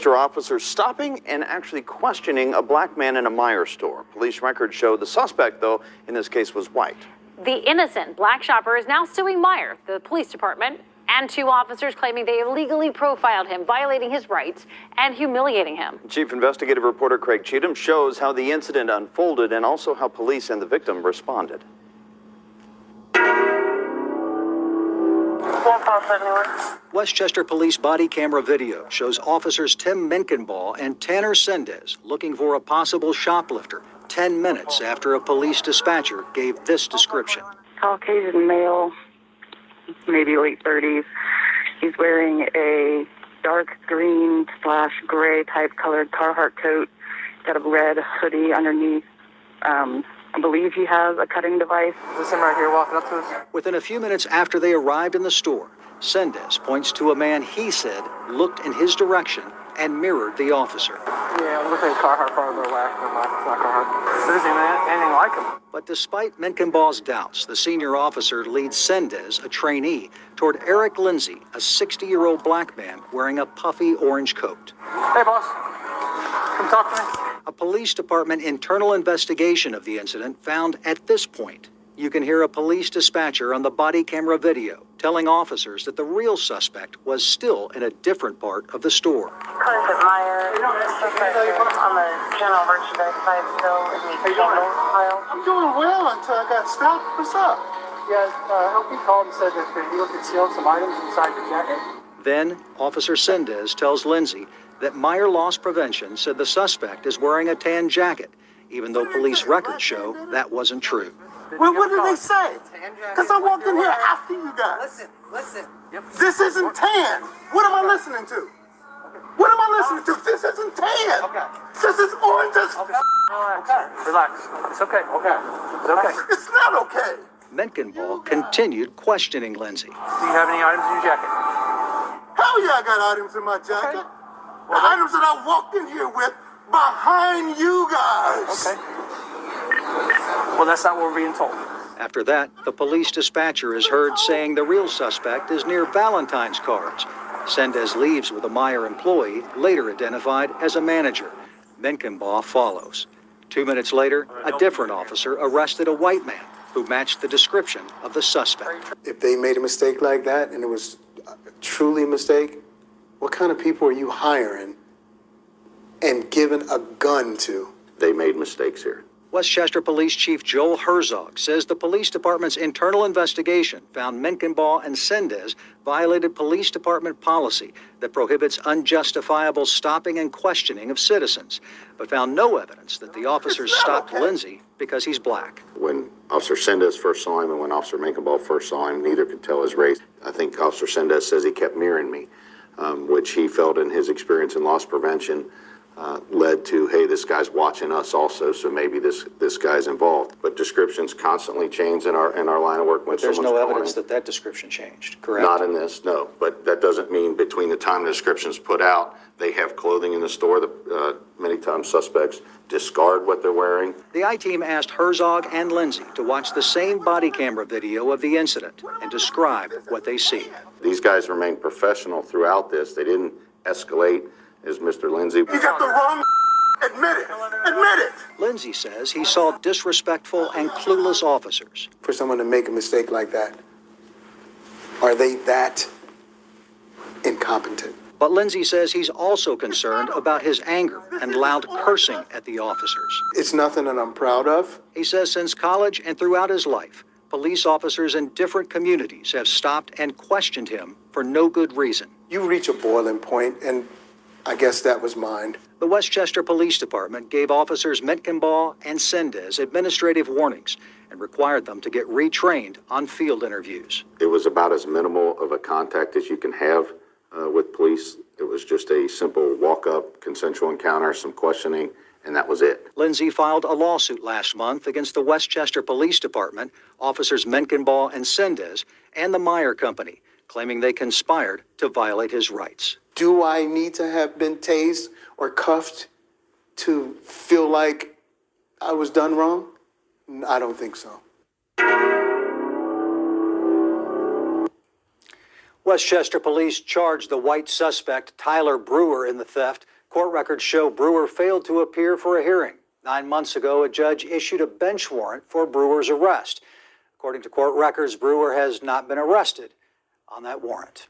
Officers stopping and actually questioning a black man in a Meijer store. Police records show the suspect, though, in this case was white. The innocent black shopper is now suing Meijer, the police department, and two officers claiming they illegally profiled him, violating his rights and humiliating him. Chief investigative reporter Craig Cheatham shows how the incident unfolded and also how police and the victim responded. Westchester Police body camera video shows officers Tim Menkenball and Tanner Sendez looking for a possible shoplifter 10 minutes after a police dispatcher gave this description. Caucasian male, maybe late 30s. He's wearing a dark green / gray type colored Carhartt coat, got a red hoodie underneath. I believe he has a cutting device. Is this him right here walking up to us? Within a few minutes after they arrived in the store, Sendez points to a man he said looked in his direction and mirrored the officer. Yeah, I'm looking at Carhartt part of their left. It's not Carhartt. There isn't anything like him. But despite Menkenball's doubts, the senior officer leads Sendez, a trainee, toward Eric Lindsay, a 60-year-old black man wearing a puffy orange coat. Hey, boss. Come talk to me. A police department internal investigation of the incident found at this point, you can hear a police dispatcher on the body camera video telling officers that the real suspect was still in a different part of the store. Clint Meijer, on the general merchandise side still in the candle aisle. I'm doing well until I got stopped. What's up? Yeah, LP called and said that he was concealed some items inside your jacket. Then, Officer Sendez tells Lindsay that Meijer Loss Prevention said the suspect is wearing a tan jacket, even though police records show that wasn't true. Well, what did they say? Because I walked in here after you guys. Listen. Yep. This isn't tan. What am I listening to? What am I listening to? This isn't tan. Okay. This is orange as Relax. It's okay. Okay. It's okay. It's not okay. Menkenball continued questioning Lindsay. Do you have any items in your jacket? Hell yeah, I got items in my jacket. Okay. The items that I walked in here with behind you guys. Okay. Well, that's not what we're being told. After that, the police dispatcher is heard saying the real suspect is near Valentine's cards. Sendez leaves with a Meijer employee, later identified as a manager. Menkenball follows. 2 minutes later, a different officer arrested a white man who matched the description of the suspect. If they made a mistake like that and it was truly a mistake, what kind of people are you hiring and giving a gun to? They made mistakes here. Westchester Police Chief Joel Herzog says the police department's internal investigation found Menkenball and Sendez violated police department policy that prohibits unjustifiable stopping and questioning of citizens, but found no evidence that the officers stopped Lindsay because he's black. When Officer Sendez first saw him and when Officer Menkenball first saw him, neither could tell his race. I think Officer Sendez says he kept mirroring me, which he felt in his experience in loss prevention led to, hey, this guy's watching us also, so maybe this guy's involved. But descriptions constantly change in our line of work. When There's someone's no calling. evidence that that description changed, correct? Not in this, no. But that doesn't mean between the time the description's put out, they have clothing in the store. Many times suspects discard what they're wearing. The I-team asked Herzog and Lindsay to watch the same body camera video of the incident and describe what they see. These guys remained professional throughout this. They didn't escalate, as Mr. Lindsay. You got the wrong. Admit it. Admit it. Lindsay says he saw disrespectful and clueless officers. For someone to make a mistake like that, are they that incompetent? But Lindsay says he's also concerned about his anger and loud cursing at the officers. It's nothing that I'm proud of. He says since college and throughout his life, police officers in different communities have stopped and questioned him for no good reason. You reach a boiling point, and I guess that was mine. The Westchester Police Department gave officers Menkenball and Sendez administrative warnings and required them to get retrained on field interviews. It was about as minimal of a contact as you can have with police. It was just a simple walk-up, consensual encounter, some questioning, and that was it. Lindsay filed a lawsuit last month against the Westchester Police Department, officers Menkenball and Sendez, and the Meijer Company, claiming they conspired to violate his rights. Do I need to have been tased or cuffed to feel like I was done wrong? I don't think so. Westchester police charged the white suspect, Tyler Brewer, in the theft. Court records show Brewer failed to appear for a hearing. 9 months ago, a judge issued a bench warrant for Brewer's arrest. According to court records, Brewer has not been arrested on that warrant.